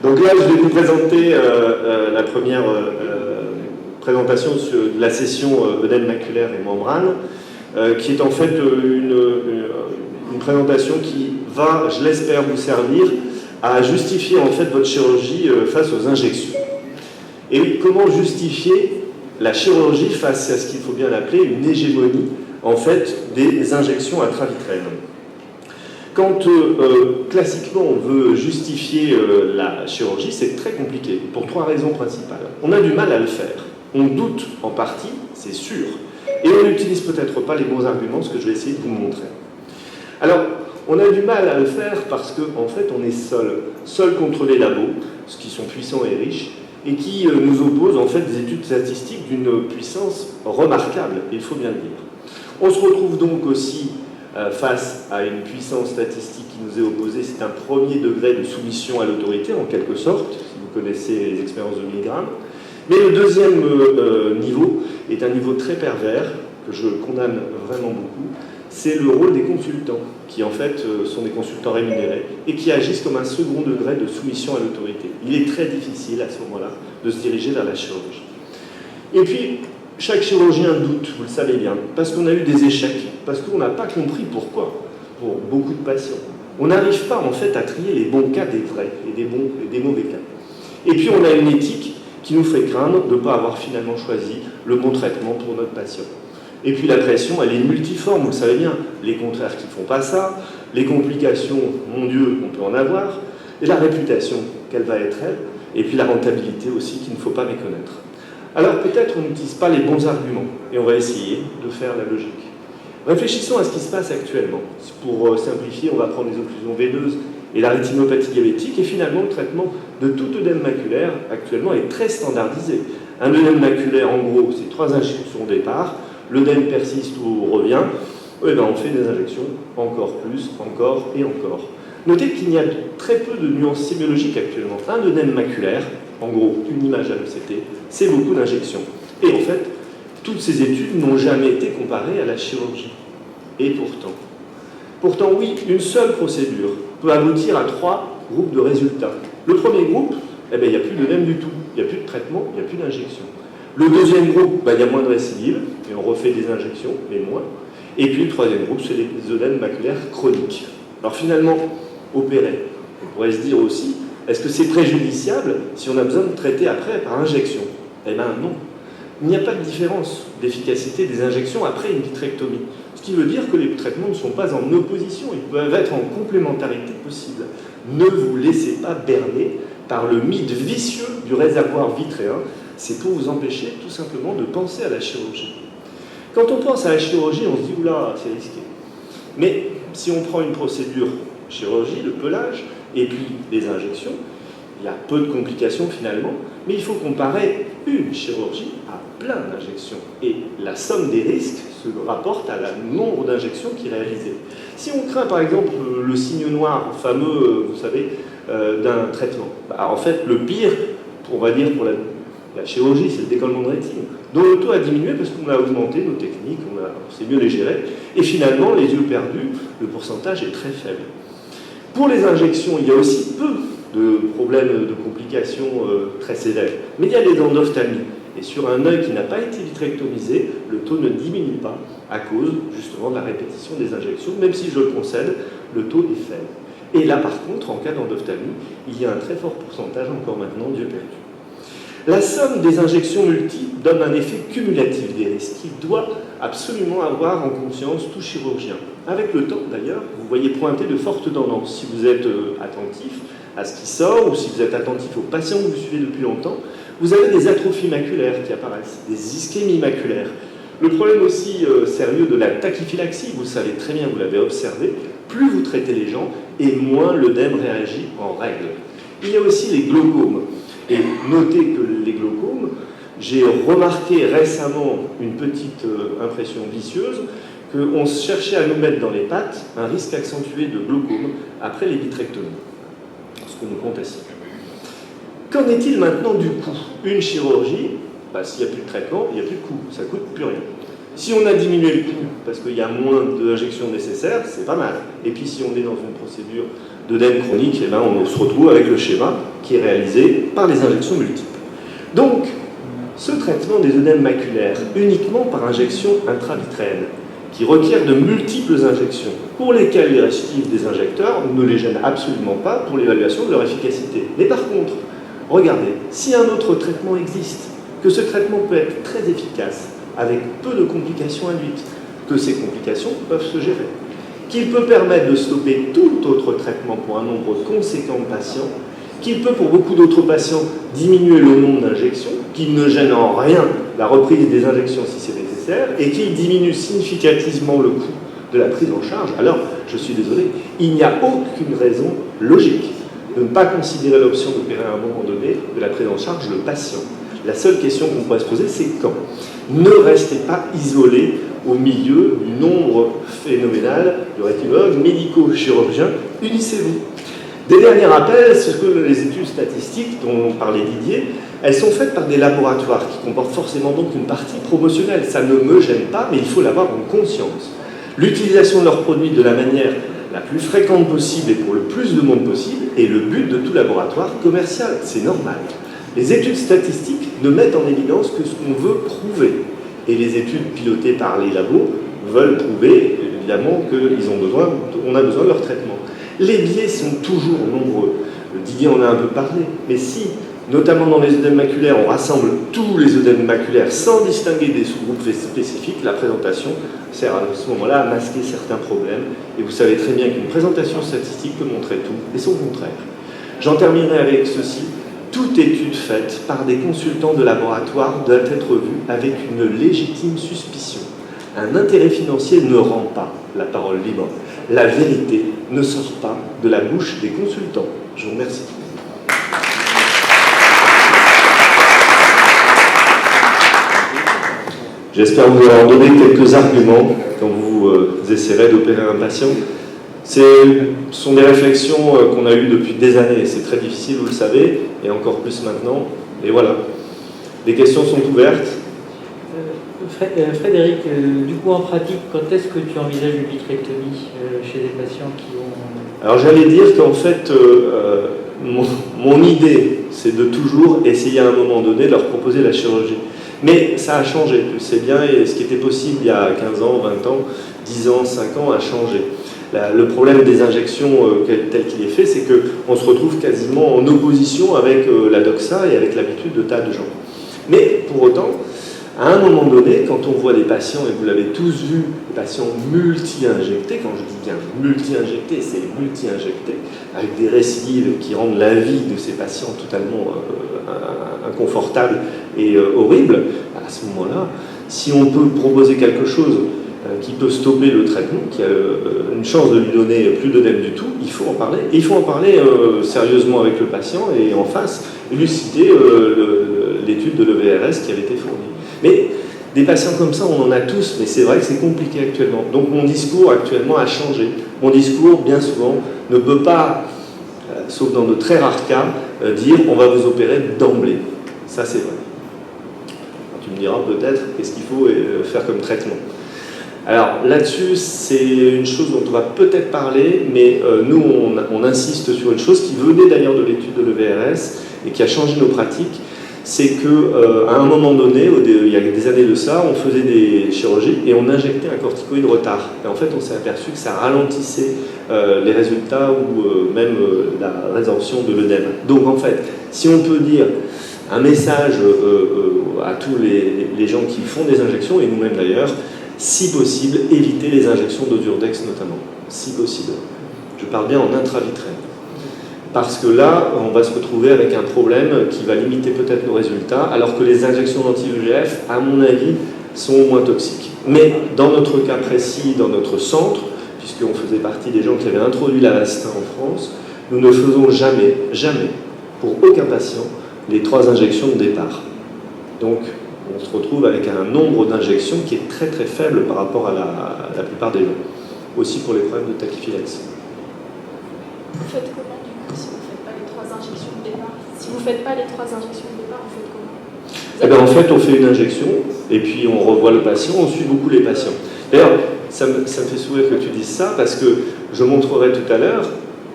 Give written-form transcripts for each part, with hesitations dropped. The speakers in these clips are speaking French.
Donc là, je vais vous présenter la première présentation de la session œdème maculaire et membrane, qui est en fait une présentation qui va, je l'espère, vous servir à justifier en fait votre chirurgie face aux injections. Et comment justifier la chirurgie face à ce qu'il faut bien appeler une hégémonie en fait des injections intravitréennes. Quand classiquement on veut justifier la chirurgie, c'est très compliqué pour trois raisons principales. On a du mal à le faire, on doute en partie, c'est sûr, et on n'utilise peut-être pas les bons arguments, ce que je vais essayer de vous montrer. Alors, on a du mal à le faire parce qu'en fait on est seul contre les labos, ce qui sont puissants et riches, et qui nous opposent en fait des études statistiques d'une puissance remarquable, il faut bien le dire. On se retrouve donc aussi face à une puissance statistique qui nous est opposée, c'est un premier degré de soumission à l'autorité, en quelque sorte, si vous connaissez les expériences de Milgram. Mais le deuxième niveau est un niveau très pervers, que je condamne vraiment beaucoup, c'est le rôle des consultants, qui en fait sont des consultants rémunérés, et qui agissent comme un second degré de soumission à l'autorité. Il est très difficile à ce moment-là de se diriger vers la chirurgie. Et puis, chaque chirurgien doute, vous le savez bien, parce qu'on a eu des échecs, parce qu'on n'a pas compris pourquoi, pour beaucoup de patients. On n'arrive pas en fait à trier les bons cas des vrais et des mauvais cas. Et puis on a une éthique qui nous fait craindre de ne pas avoir finalement choisi le bon traitement pour notre patient. Et puis la pression, elle est multiforme, vous le savez bien, les contraires qui ne font pas ça, les complications, mon Dieu, on peut en avoir, et la réputation, quelle va être elle, et puis la rentabilité aussi qu'il ne faut pas méconnaître. Alors peut-être on n'utilise pas les bons arguments, et on va essayer de faire la logique. Réfléchissons à ce qui se passe actuellement. Pour simplifier, on va prendre les occlusions veineuses et la rétinopathie diabétique, et finalement le traitement de tout œdème maculaire actuellement est très standardisé. Un œdème maculaire, en gros, c'est 3 injections au départ, l'œdème persiste ou revient, et bien on fait des injections encore plus, encore et encore. Notez qu'il y a très peu de nuances sémiologiques actuellement. Un œdème maculaire, en gros, une image à l'ECT, c'est beaucoup d'injections. Et en fait, toutes ces études n'ont jamais été comparées à la chirurgie. Et pourtant oui, une seule procédure peut aboutir à 3 groupes de résultats. Le premier groupe, eh bien, il n'y a plus d'œdème du tout, il n'y a plus de traitement, il n'y a plus d'injection. Le deuxième groupe, il y a moins de récidives, et on refait des injections, mais moins. Et puis le troisième groupe, c'est les œdèmes maculaires chroniques. Alors finalement, opérer, on pourrait se dire aussi, est-ce que c'est préjudiciable si on a besoin de traiter après par injection? Eh bien non. Il n'y a pas de différence d'efficacité des injections après une vitrectomie. Ce qui veut dire que les traitements ne sont pas en opposition, ils peuvent être en complémentarité possible. Ne vous laissez pas berner par le mythe vicieux du réservoir vitréen. C'est pour vous empêcher tout simplement de penser à la chirurgie. Quand on pense à la chirurgie, on se dit « oula, c'est risqué ». Mais si on prend une procédure chirurgie, le pelage, et puis les injections, il y a peu de complications finalement, mais il faut comparer une chirurgie à plein d'injections. Et la somme des risques se rapporte à le nombre d'injections qui est réalisé. Si on craint par exemple le signe noir fameux, vous savez, d'un traitement, en fait le pire, on va dire pour la chirurgie, c'est le décollement de rétine, dont le taux a diminué parce qu'on a augmenté nos techniques, on sait mieux les gérer, et finalement les yeux perdus, le pourcentage est très faible. Pour les injections, il y a aussi peu de problèmes de complications très sévères. Mais il y a les endophthalmies. Et sur un œil qui n'a pas été vitrectomisé, le taux ne diminue pas à cause justement de la répétition des injections, même si je le concède, le taux est faible. Et là par contre, en cas d'endophthalmie, il y a un très fort pourcentage encore maintenant d'yeux perdus. La somme des injections multiples donne un effet cumulatif des risques qui doit absolument avoir en conscience tout chirurgien. Avec le temps d'ailleurs, vous voyez pointer de fortes tendances. Si vous êtes attentif à ce qui sort, ou si vous êtes attentif aux patients que vous suivez depuis longtemps, vous avez des atrophies maculaires qui apparaissent, des ischémies maculaires. Le problème aussi sérieux de la tachyphylaxie, vous le savez très bien, vous l'avez observé, plus vous traitez les gens, et moins l'œdème réagit en règle. Il y a aussi les glaucomes. Et notez que les glaucomes, j'ai remarqué récemment une petite impression vicieuse, qu'on cherchait à nous mettre dans les pattes un risque accentué de glaucome après les vitrectomies. Ce que nous contestons. Qu'en est-il maintenant du coût? Une chirurgie, s'il n'y a plus de traitement, il n'y a plus de coût, ça ne coûte plus rien. Si on a diminué le coût parce qu'il y a moins d'injections nécessaires, c'est pas mal. Et puis si on est dans une procédure d'œdème chronique, eh ben, on se retrouve avec le schéma qui est réalisé par les injections multiples. Donc, ce traitement des œdèmes maculaires uniquement par injection intravitréenne, qui requiert de multiples injections, pour lesquelles les récidives des injecteurs ne les gênent absolument pas pour l'évaluation de leur efficacité. Mais par contre, regardez, si un autre traitement existe, que ce traitement peut être très efficace, avec peu de complications induites, que ces complications peuvent se gérer, qu'il peut permettre de stopper tout autre traitement pour un nombre conséquent de patients, qu'il peut pour beaucoup d'autres patients diminuer le nombre d'injections, qu'il ne gêne en rien la reprise des injections si c'est nécessaire, et qu'il diminue significativement le coût de la prise en charge, alors, je suis désolé, il n'y a aucune raison logique de ne pas considérer l'option d'opérer à un moment donné de la prise en charge le patient. La seule question qu'on pourrait se poser, c'est quand. Ne restez pas isolés au milieu du nombre phénoménal de rétinologues, médico-chirurgiens, unissez-vous. Des derniers rappels, c'est que les études statistiques dont parlait Didier, elles sont faites par des laboratoires qui comportent forcément donc une partie promotionnelle. Ça ne me gêne pas, mais il faut l'avoir en conscience. L'utilisation de leurs produits de la manière la plus fréquente possible et pour le plus de monde possible est le but de tout laboratoire commercial. C'est normal. Les études statistiques ne mettent en évidence que ce qu'on veut prouver. Et les études pilotées par les labos veulent prouver, évidemment, qu'on a besoin de leur traitement. Les biais sont toujours nombreux. Didier en a un peu parlé. Mais si, notamment dans les œdèmes maculaires, on rassemble tous les œdèmes maculaires sans distinguer des sous-groupes spécifiques, la présentation sert à ce moment-là à masquer certains problèmes. Et vous savez très bien qu'une présentation statistique peut montrer tout, et son contraire. J'en terminerai avec ceci. Toute étude faite par des consultants de laboratoire doit être vue avec une légitime suspicion. Un intérêt financier ne rend pas la parole libre. La vérité ne sort pas de la bouche des consultants. Je vous remercie. J'espère vous avoir donné quelques arguments quand vous essaierez d'opérer un patient. Ce sont des réflexions qu'on a eues depuis des années. C'est très difficile, vous le savez, et encore plus maintenant. Et voilà. Les questions sont ouvertes. Frédéric, du coup en pratique, quand est-ce que tu envisages une vitrectomie chez des patients qui ont... Alors j'allais dire qu'en fait, mon idée, c'est de toujours essayer à un moment donné de leur proposer la chirurgie. Mais ça a changé, tu le sais bien, et ce qui était possible il y a 15 ans, 20 ans, 10 ans, 5 ans a changé. Le problème des injections tel qu'il est fait, c'est qu'on se retrouve quasiment en opposition avec la doxa et avec l'habitude de tas de gens. Mais pour autant, à un moment donné, quand on voit des patients, et vous l'avez tous vu, des patients multi-injectés, quand je dis bien multi-injectés, c'est multi-injectés, avec des récidives qui rendent la vie de ces patients totalement inconfortable et horrible, à ce moment-là, si on peut proposer quelque chose qui peut stopper le traitement, qui a une chance de lui donner plus d'œdème du tout, il faut en parler. Et il faut en parler sérieusement avec le patient et en face, élucider l'étude de l'EVRS qui avait été fournie. Mais des patients comme ça, on en a tous, mais c'est vrai que c'est compliqué actuellement. Donc mon discours actuellement a changé. Mon discours, bien souvent, ne peut pas, sauf dans de très rares cas, dire on va vous opérer d'emblée. Ça, c'est vrai. Alors, tu me diras peut-être qu'est-ce qu'il faut faire comme traitement. Alors là-dessus, c'est une chose dont on va peut-être parler, mais nous, on insiste sur une chose qui venait d'ailleurs de l'étude de l'EVRS et qui a changé nos pratiques. C'est qu'à un moment donné, il y a des années de ça, on faisait des chirurgies et on injectait un corticoïde retard. Et en fait, on s'est aperçu que ça ralentissait les résultats ou même la résorption de l'œdème. Donc en fait, si on peut dire un message à tous les gens qui font des injections, et nous-mêmes d'ailleurs, si possible, éviter les injections d'Ozurdex notamment, si possible. Je parle bien en intravitréenne. Parce que là, on va se retrouver avec un problème qui va limiter peut-être nos résultats, alors que les injections d'anti-VEGF, à mon avis, sont moins toxiques. Mais dans notre cas précis, dans notre centre, puisqu'on faisait partie des gens qui avaient introduit l'Avastin en France, nous ne faisons jamais, pour aucun patient, les 3 injections de départ. Donc, on se retrouve avec un nombre d'injections qui est très très faible par rapport à la plupart des gens. Aussi pour les problèmes de tachyphylaxie. Vous faites comment du coup si vous ne faites pas les 3 injections de départ? Si vous ne faites pas les 3 injections de départ, vous faites comment? Eh bien, en fait, on fait une injection, et puis on revoit le patient, on suit beaucoup les patients. D'ailleurs, ça me fait sourire que tu dises ça, parce que je montrerai tout à l'heure,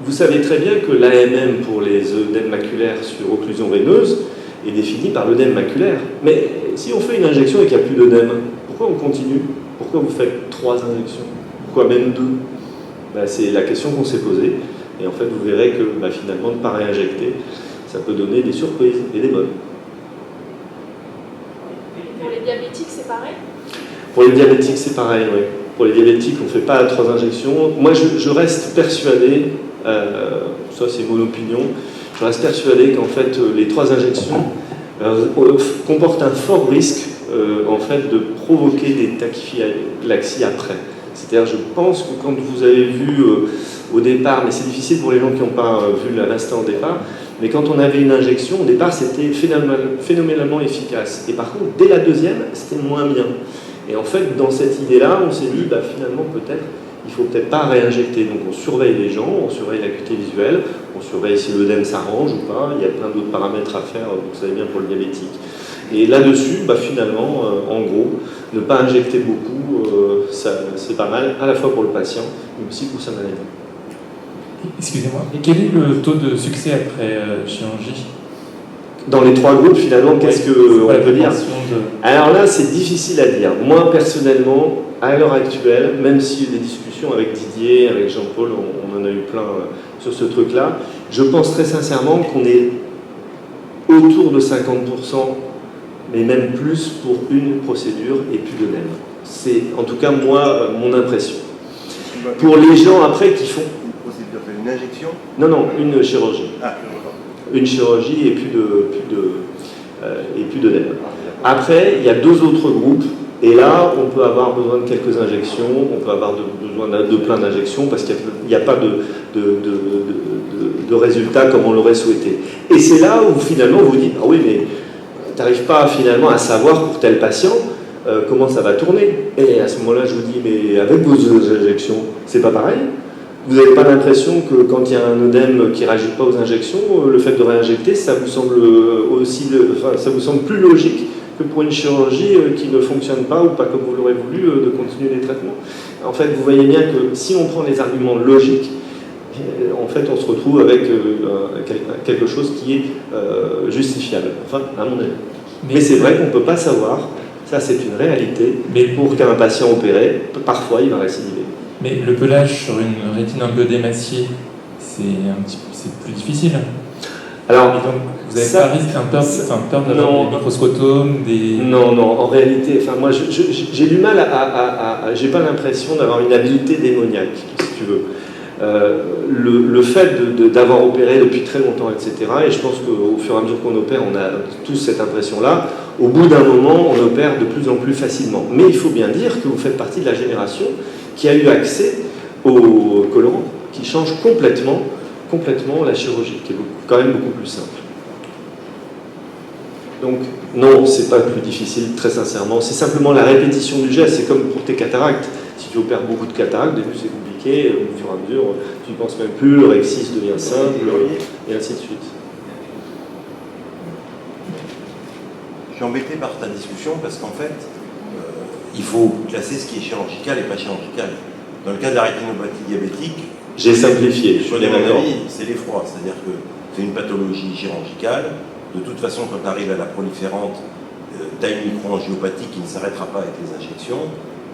vous savez très bien que l'AMM pour les œdèmes maculaires sur occlusion veineuse est défini par l'œdème maculaire. Mais si on fait une injection et qu'il n'y a plus d'œdème, pourquoi on continue? Pourquoi vous faites 3 injections? Pourquoi même 2? C'est la question qu'on s'est posée. Et en fait, vous verrez que finalement, ne pas réinjecter, ça peut donner des surprises, et des bonnes. Pour les diabétiques, c'est pareil? Pour les diabétiques, c'est pareil, oui. Pour les diabétiques, on ne fait pas 3 injections. Moi, je reste persuadé, ça c'est mon opinion, je reste persuadé qu'en fait, les 3 injections comportent un fort risque en fait, de provoquer des tachyphylaxies après. C'est-à-dire, je pense que quand vous avez vu au départ, mais c'est difficile pour les gens qui n'ont pas vu l'instant au départ, mais quand on avait une injection, au départ, c'était phénoménalement efficace. Et par contre, dès la deuxième, c'était moins bien. Et en fait, dans cette idée-là, on s'est dit, finalement, il ne faut peut-être pas réinjecter. Donc on surveille les gens, on surveille l'acuité visuelle, on surveille si l'œdème s'arrange ou pas. Il y a plein d'autres paramètres à faire, vous savez bien, pour le diabétique. Et là-dessus, finalement, en gros, ne pas injecter beaucoup, c'est pas mal, à la fois pour le patient, mais aussi pour sa maladie. Excusez-moi, et quel est le taux de succès après chirurgie? Dans les 3 groupes, finalement, qu'est-ce qu'on peut dire? Alors là, c'est difficile à dire. Moi, personnellement, à l'heure actuelle, même s'il y a eu des discussions avec Didier, avec Jean-Paul, on en a eu plein sur ce truc-là, je pense très sincèrement qu'on est autour de 50%, mais même plus pour une procédure et plus de même. C'est en tout cas, moi, mon impression. Pour les gens, après, qui font... Une procédure, une injection? Non, une chirurgie. Ah, une chirurgie et plus d'œdème. Après, il y a 2 autres groupes, et là, on peut avoir besoin de quelques injections, on peut avoir besoin de plein d'injections, parce qu'il n'y a pas de résultat comme on l'aurait souhaité. Et c'est là où, finalement, vous dites, ah oui, mais tu n'arrives pas, finalement, à savoir pour tel patient comment ça va tourner. Et à ce moment-là, je vous dis, mais avec vos injections, c'est pas pareil? Vous n'avez pas l'impression que quand il y a un œdème qui ne réagit pas aux injections, le fait de réinjecter, ça vous semble ça vous semble plus logique que pour une chirurgie qui ne fonctionne pas ou pas comme vous l'aurez voulu, de continuer les traitements? En fait, vous voyez bien que si on prend les arguments logiques, en fait, on se retrouve avec quelque chose qui est justifiable, enfin, à mon avis. Mais c'est vrai qu'on ne peut pas savoir, ça c'est une réalité, mais pour qu'un patient opéré, parfois il va récidiver. Mais le pelage sur une rétine un peu démaciée, c'est plus difficile. Alors, et donc, vous n'avez pas peur d'avoir des microscotomes, des... Non, en réalité, moi j'ai du mal j'ai pas l'impression d'avoir une habileté démoniaque, si tu veux. Le fait d'avoir opéré depuis très longtemps, etc., et je pense qu'au fur et à mesure qu'on opère, on a tous cette impression-là, au bout d'un moment, on opère de plus en plus facilement. Mais il faut bien dire que vous faites partie de la génération qui a eu accès aux colorants, qui change complètement la chirurgie, qui est quand même beaucoup plus simple. Donc, non, c'est pas plus difficile, très sincèrement. C'est simplement la répétition du geste. C'est comme pour tes cataractes. Si tu opères beaucoup de cataractes, au début c'est compliqué, au fur et à mesure, tu n'y penses même plus, le rexis devient simple, et ainsi de suite. Je suis embêté par ta discussion parce qu'en fait, il faut classer ce qui est chirurgical et pas chirurgical. Dans le cas de la rétinopathie diabétique, j'ai simplifié, je connais mon avis, c'est l'effroi. C'est-à-dire que c'est une pathologie chirurgicale. De toute façon, quand tu arrives à la proliférante, tu as une microangiopathie qui ne s'arrêtera pas avec les injections.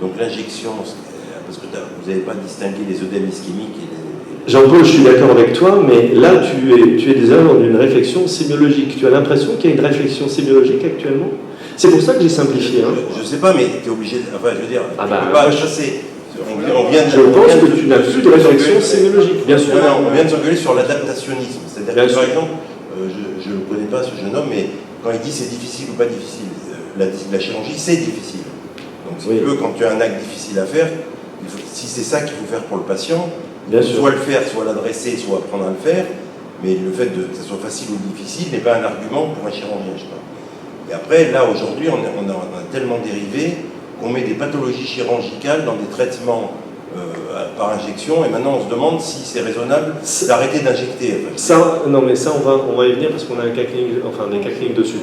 Donc l'injection, parce que vous n'avez pas distingué les œdèmes ischémiques et les... Jean-Paul, je suis d'accord avec toi, mais là, tu es déjà dans une réflexion sémiologique. Tu as l'impression qu'il y a une réflexion sémiologique actuellement? C'est pour ça que j'ai simplifié. Je ne sais pas, mais tu es obligé de... Enfin, je veux dire, tu ne peux pas chasser. Je pense que tu n'as plus de réflexion sémiologique, bien sûr. On vient de s'engueuler sur l'adaptationnisme. C'est-à-dire que, par exemple, je ne connais pas ce jeune homme, mais quand il dit c'est difficile ou pas difficile, la chirurgie, c'est difficile. Donc, si tu veux, quand tu as un acte difficile à faire, si c'est ça qu'il faut faire pour le patient, soit le faire, soit l'adresser, soit apprendre à le faire, mais le fait que ça soit facile ou difficile n'est pas un argument pour un chirurgien, je sais pas. Et après, là, aujourd'hui, on a tellement dérivé qu'on met des pathologies chirurgicales dans des traitements par injection, et maintenant on se demande si c'est raisonnable d'arrêter d'injecter. Ça, non, mais ça, on va y venir parce qu'on a un cas clinique, des cas cliniques dessus.